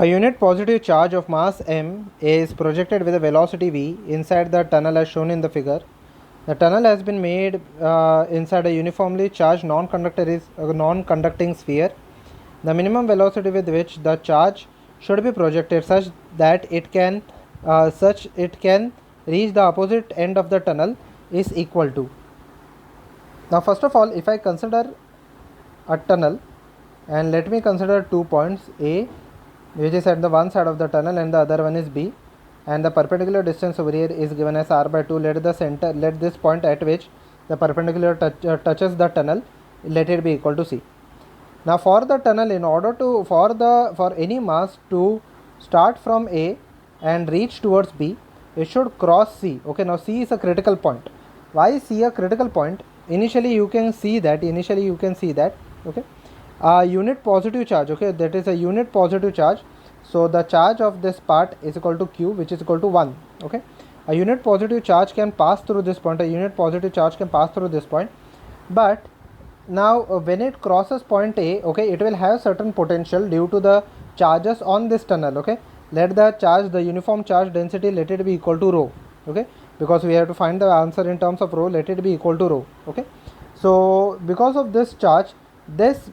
A unit positive charge of mass m is projected with a velocity v inside the tunnel as shown in the figure. The tunnel has been made inside a uniformly charged non-conducting sphere. The minimum velocity with which the charge should be projected such that it can reach the opposite end of the tunnel is equal to. Now first of all, if I consider a tunnel, and let me consider 2 points, A, which is at the one side of the tunnel, and the other one is B, and the perpendicular distance over here is given as r by 2. Let this point at which the perpendicular touches the tunnel, let it be equal to C. Now for the tunnel, in order to for any mass to start from A and reach towards B, it should cross C. Okay, now C is a critical point. Why is C a critical point? Initially you can see that okay, a unit positive charge, okay, that is a unit positive charge. So the charge of this part is equal to q, which is equal to 1. Okay, a unit positive charge can pass through this point. But now when it crosses point A, okay, it will have certain potential due to the charges on this tunnel. Okay, let the uniform charge density, let it be equal to rho. Okay, because we have to find the answer in terms of rho, let it be equal to rho. Okay, so because of this charge, this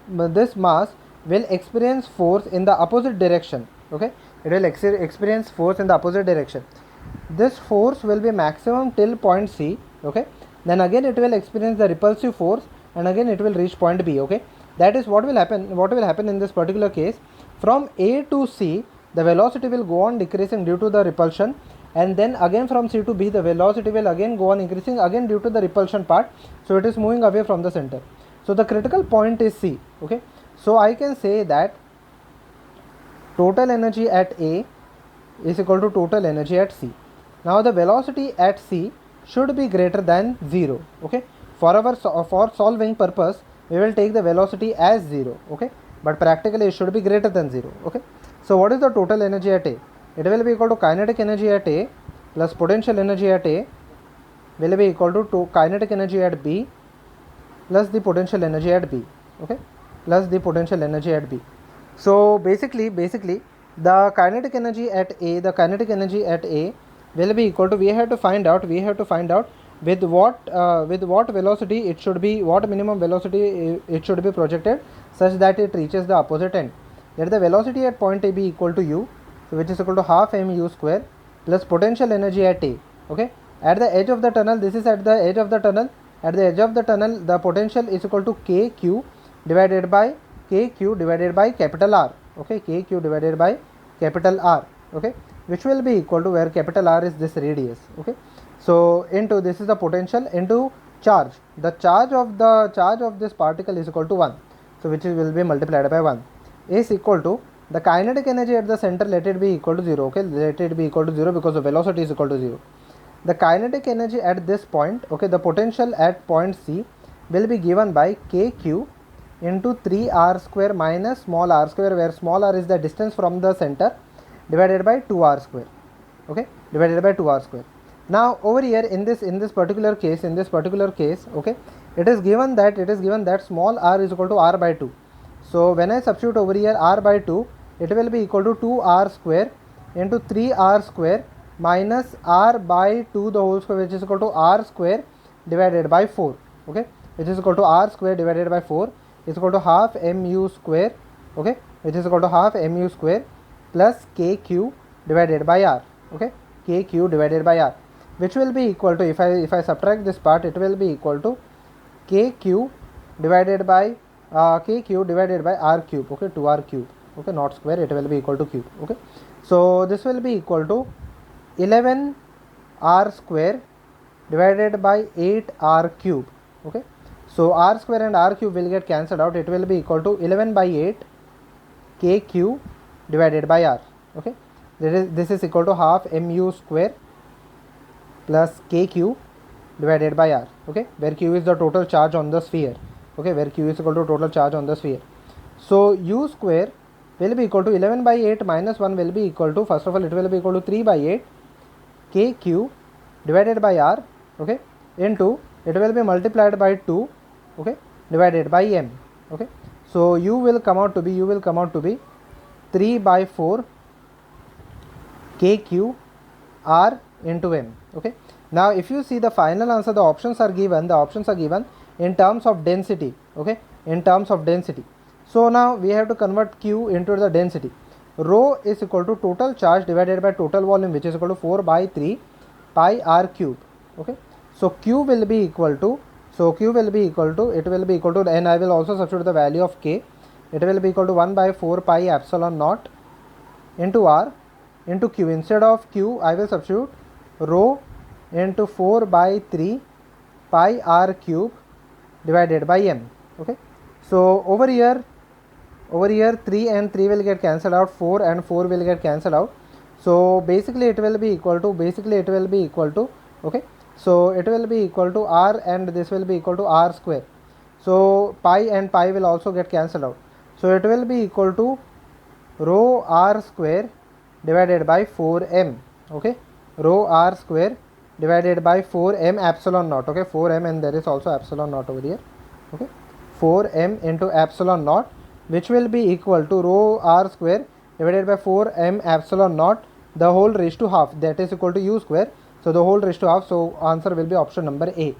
mass will experience force in the opposite direction. Okay, it will experience force in the opposite direction. This force will be maximum till point C. Okay, then again it will experience the repulsive force, and again it will reach point B. Okay, that is what will happen in this particular case. From A to C, the velocity will go on decreasing due to the repulsion, and then again from C to B, the velocity will again go on increasing again due to the repulsion part. So it is moving away from the center. So the critical point is C. Okay, so I can say that total energy at A is equal to total energy at C. Now the velocity at C should be greater than 0. Okay, for solving purpose, we will take the velocity as 0. Okay, but practically it should be greater than 0. Okay, so what is the total energy at A? It will be equal to kinetic energy at A plus potential energy at A will be equal to kinetic energy at B plus the potential energy at B. Okay, plus the potential energy at B. So basically the kinetic energy at A will be equal to, we have to find out with what velocity it should be, what minimum velocity it should be projected such that it reaches the opposite end. Let the velocity at point A be equal to u, so which is equal to half mu square plus potential energy at A. Okay, at the edge of the tunnel, this is at the edge of the tunnel. At the edge of the tunnel, the potential is equal to kq divided by capital R. Okay, kq divided by capital R. Okay, which will be equal to, where capital R is this radius. Okay, so into, this is the potential into charge. The charge of this particle is equal to 1. So which will be multiplied by 1 is equal to the kinetic energy at the center, let it be equal to 0. Okay, let it be equal to 0 because the velocity is equal to 0. The kinetic energy at this point, okay, the potential at point C will be given by kq into 3r square minus small r square, where small r is the distance from the center, divided by 2r square. Okay, divided by 2r square. Now over here in this particular case, okay, it is given that small r is equal to r by 2. So when I substitute over here r by 2, it will be equal to 2r square into 3r square minus r by 2 the whole square, which is equal to r square divided by 4. Okay, which is equal to r square divided by 4 is equal to half mu square. Okay, which is equal to half mu square plus kq divided by r. Okay, kq divided by r, which will be equal to, if I subtract this part, it will be equal to kq divided by r cube. Okay, 2r cube. Okay, not square, it will be equal to cube. Okay, so this will be equal to 11 r square divided by 8r cube. Okay, so r square and r cube will get cancelled out. It will be equal to 11 by 8 kq divided by r. Okay, this is equal to half mu square plus kq divided by r. Okay, where q is the total charge on the sphere. Okay, where q is equal to total charge on the sphere. So u square will be equal to 11 by 8 minus 1 will be equal to, first of all, it will be equal to 3 by 8 kq divided by r. Okay, into, it will be multiplied by 2. Okay, divided by m. Okay, so u will come out to be 3 by 4 kq r into m. Okay, now if you see the final answer, the options are given in terms of density. Okay, in terms of density. So now we have to convert q into the density. Rho is equal to total charge divided by total volume, which is equal to 4 by 3 pi r cube. Okay, so q will be equal to, and I will also substitute the value of k. It will be equal to 1 by 4 pi epsilon naught into r into q. Instead of q, I will substitute rho into 4 by 3 pi r cube divided by m. Okay, so over here 3 and 3 will get cancelled out, 4 and 4 will get cancelled out. So basically it will be equal to, okay, so it will be equal to r, and this will be equal to r square. So pi and pi will also get cancelled out. So it will be equal to rho r square divided by 4m. Okay, rho r square divided by 4m epsilon naught. Okay, 4m, and there is also epsilon naught over here. Okay, 4m into epsilon naught, which will be equal to rho r square divided by 4m epsilon naught, the whole raised to half, that is equal to u square. So the whole raised to half. So answer will be option number A.